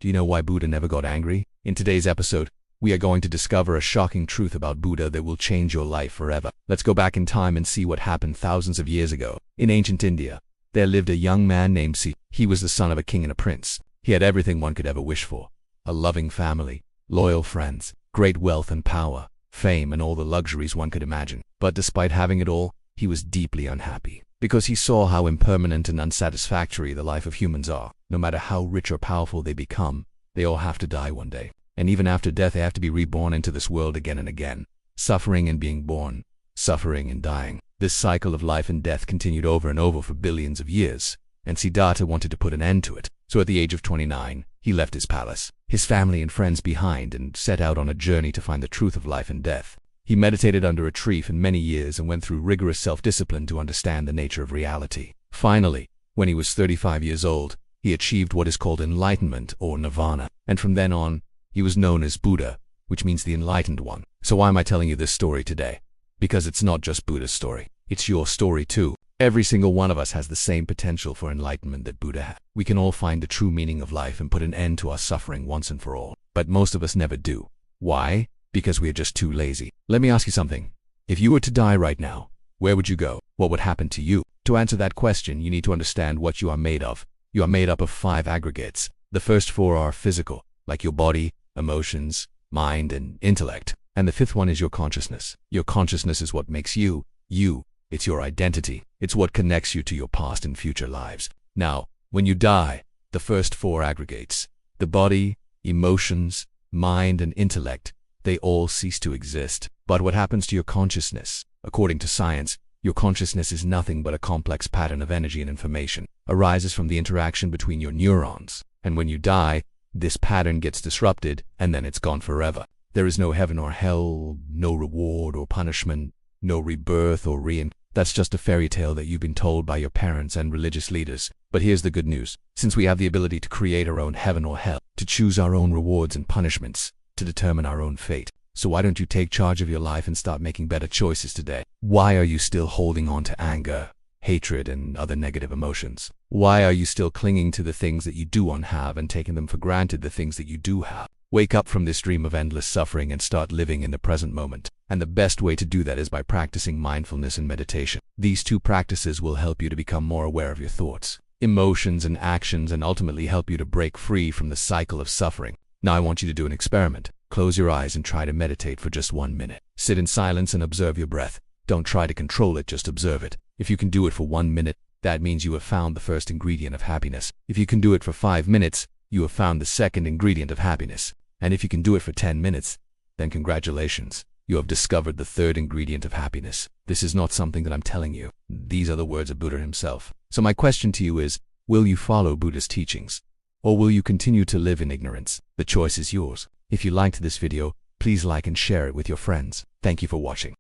Do you know why Buddha never got angry? In today's episode, we are going to discover a shocking truth about Buddha that will change your life forever. Let's go back in time and see what happened thousands of years ago. In ancient India, there lived a young man named Si. He was the son of a king and a prince. He had everything one could ever wish for: a loving family, loyal friends, great wealth and power, fame, and all the luxuries one could imagine. But despite having it all, he was deeply unhappy, because he saw how impermanent and unsatisfactory the life of humans are. No matter how rich or powerful they become, they all have to die one day. And even after death, they have to be reborn into this world again and again, suffering and being born, suffering and dying. This cycle of life and death continued over and over for billions of years, and Siddhartha wanted to put an end to it. So at the age of 29, he left his palace, his family and friends behind, and set out on a journey to find the truth of life and death. He meditated under a tree for many years and went through rigorous self-discipline to understand the nature of reality. Finally, when he was 35 years old, he achieved what is called enlightenment or nirvana, and from then on, he was known as Buddha, which means the enlightened one. So why am I telling you this story today? Because it's not just Buddha's story. It's your story too. Every single one of us has the same potential for enlightenment that Buddha had. We can all find the true meaning of life and put an end to our suffering once and for all. But most of us never do. Why? Because we are just too lazy. Let me ask you something. If you were to die right now, where would you go? What would happen to you? To answer that question, you need to understand what you are made of. You are made up of 5 aggregates. The first 4 are physical, like your body, emotions, mind, and intellect. And the 5th one is your consciousness. Your consciousness is what makes you, you. It's your identity. It's what connects you to your past and future lives. Now, when you die, the first 4 aggregates, the body, emotions, mind, and intellect, they all cease to exist. But what happens to your consciousness? According to science, your consciousness is nothing but a complex pattern of energy and information, arises from the interaction between your neurons. And when you die, this pattern gets disrupted, and then it's gone forever. There is no heaven or hell, no reward or punishment, no rebirth or reincarnation. That's just a fairy tale that you've been told by your parents and religious leaders. But here's the good news. Since we have the ability to create our own heaven or hell, to choose our own rewards and punishments, to determine our own fate, so why don't you take charge of your life and start making better choices today? Why are you still holding on to anger, hatred, and other negative emotions? Why are you still clinging to the things that you do not have and taking them for granted the things that you do have? Wake up from this dream of endless suffering and start living in the present moment. And the best way to do that is by practicing mindfulness and meditation. These 2 practices will help you to become more aware of your thoughts, emotions, and actions, and ultimately help you to break free from the cycle of suffering. Now I want you to do an experiment. Close your eyes and try to meditate for just 1 minute. Sit in silence and observe your breath. Don't try to control it, just observe it. If you can do it for 1 minute, that means you have found the first ingredient of happiness. If you can do it for 5 minutes, you have found the second ingredient of happiness. And if you can do it for 10 minutes, then congratulations. You have discovered the 3rd ingredient of happiness. This is not something that I'm telling you. These are the words of Buddha himself. So my question to you is, will you follow Buddha's teachings? Or will you continue to live in ignorance? The choice is yours. If you liked this video, please like and share it with your friends. Thank you for watching.